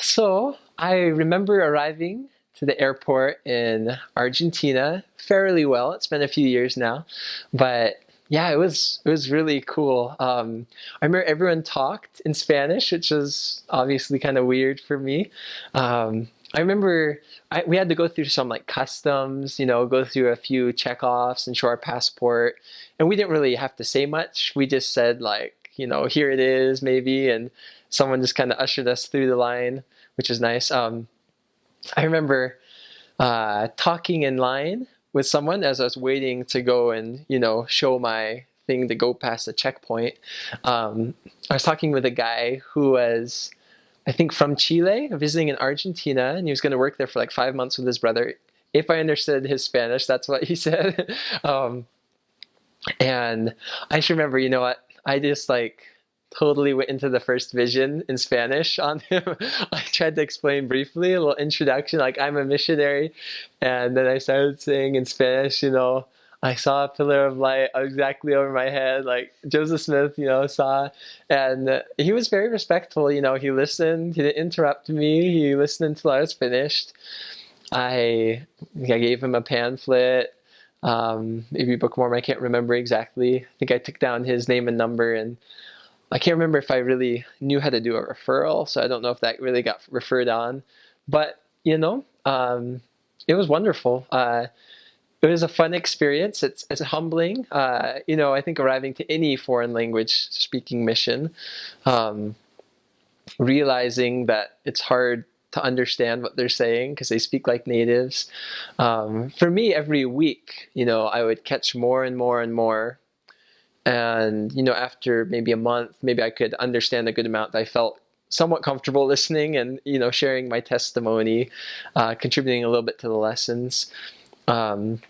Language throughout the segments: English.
So I remember arriving to the airport in Argentina fairly well. It's been a few years now, but yeah, it was really cool. I remember everyone talked in Spanish, which was obviously kind of weird for me. I remember we had to go through some like customs, go through a few checkoffs and show our passport, and we didn't really have to say much. We just said like, here it is, maybe, and someone just kind of ushered us through the line, which is nice. I remember talking in line with someone as I was waiting to go and show my thing to go past the checkpoint. I was talking with a guy who was, I think, from Chile, visiting in Argentina, and he was going to work there for like 5 months with his brother. If I understood his Spanish, that's what he said. And I just remember, you know what? I just like totally went into the first vision in Spanish on him. I tried to explain briefly, a little introduction, like I'm a missionary. And then I started saying in Spanish, I saw a pillar of light exactly over my head, like Joseph Smith, saw. And he was very respectful, he listened, he didn't interrupt me, he listened until I was finished. I gave him a pamphlet, maybe Book of Mormon, I can't remember exactly. I think I took down his name and number, and I can't remember if I really knew how to do a referral, so I don't know if that really got referred on. But, it was wonderful. It was a fun experience. It's humbling. I think arriving to any foreign language speaking mission, um, realizing that it's hard to understand what they're saying because they speak like natives. For me, every week, I would catch more and more and more. And, after maybe a month, maybe I could understand a good amount. I felt somewhat comfortable listening and, sharing my testimony, contributing a little bit to the lessons. Um,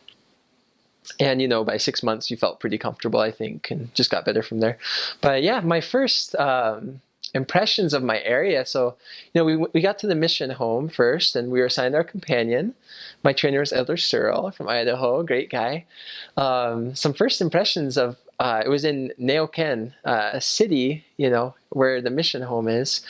and, by 6 months, you felt pretty comfortable, I think, and just got better from there. But yeah, my first impressions of my area. So, we got to the mission home first, and we were assigned our companion. My trainer was Elder Searle from Idaho, great guy. Some first impressions of it was in Neuquén, a city, where the mission home is.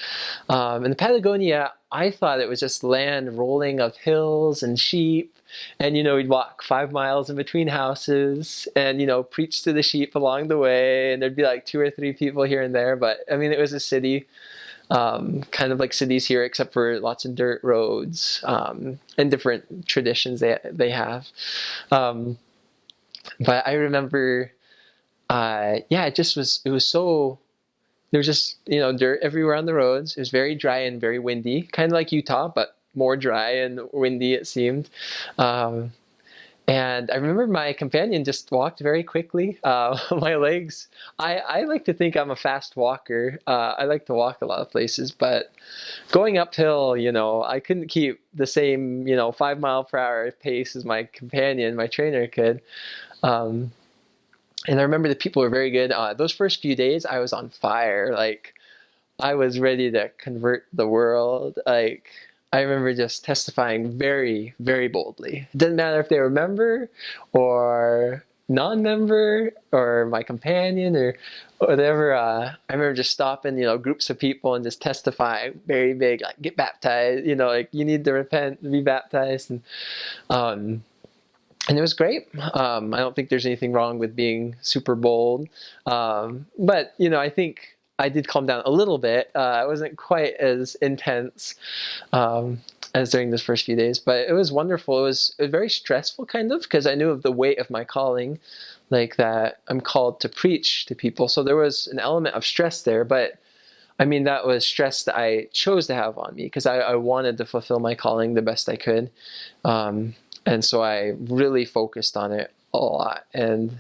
In the Patagonia, I thought it was just land rolling of hills and sheep. And, we'd walk 5 miles in between houses and, preach to the sheep along the way. And there'd be like two or three people here and there. But I mean, it was a city, kind of like cities here, except for lots of dirt roads, and different traditions they have. Um, but I remember, yeah, it was so, there was just, dirt everywhere on the roads. It was very dry and very windy, kind of like Utah, but more dry and windy, it seemed. Um, and I remember my companion just walked very quickly. My legs, I like to think I'm a fast walker. I like to walk a lot of places, but going uphill, I couldn't keep the same, 5 mile per hour pace as my companion, my trainer could. Um, and I remember the people were very good. Those first few days, I was on fire. Like, I was ready to convert the world. Like, I remember just testifying very, very boldly. It didn't matter if they were a member or non-member or my companion or whatever. I remember just stopping, groups of people and just testifying very big, like, get baptized, like, you need to repent, be baptized. Um, and it was great. I don't think there's anything wrong with being super bold. But, I think I did calm down a little bit. It wasn't quite as intense as during those first few days, but it was wonderful. It was very stressful, kind of, because I knew of the weight of my calling, like that I'm called to preach to people. So there was an element of stress there, but I mean, that was stress that I chose to have on me because I wanted to fulfill my calling the best I could. Um, and so I really focused on it a lot. And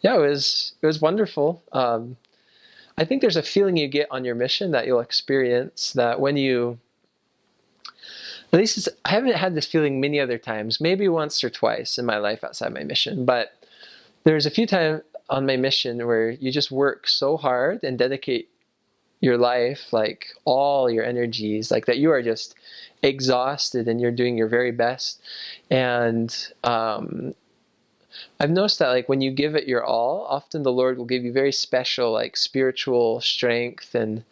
yeah, it was wonderful. I think there's a feeling you get on your mission that you'll experience that when you, at least I haven't had this feeling many other times, maybe once or twice in my life outside my mission, but there's a few times on my mission where you just work so hard and dedicate your life, like all your energies, like that you are just exhausted and you're doing your very best. And I've noticed that like when you give it your all, often the Lord will give you very special like spiritual strength and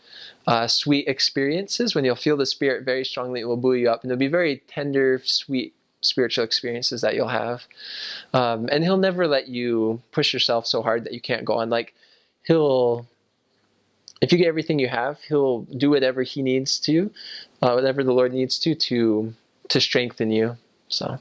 sweet experiences. When you'll feel the Spirit very strongly, it will buoy you up, and there'll be very tender, sweet spiritual experiences that you'll have. And He'll never let you push yourself so hard that you can't go on. Like He'll, if you get everything you have, He'll do whatever He needs to, whatever the Lord needs to strengthen you. So.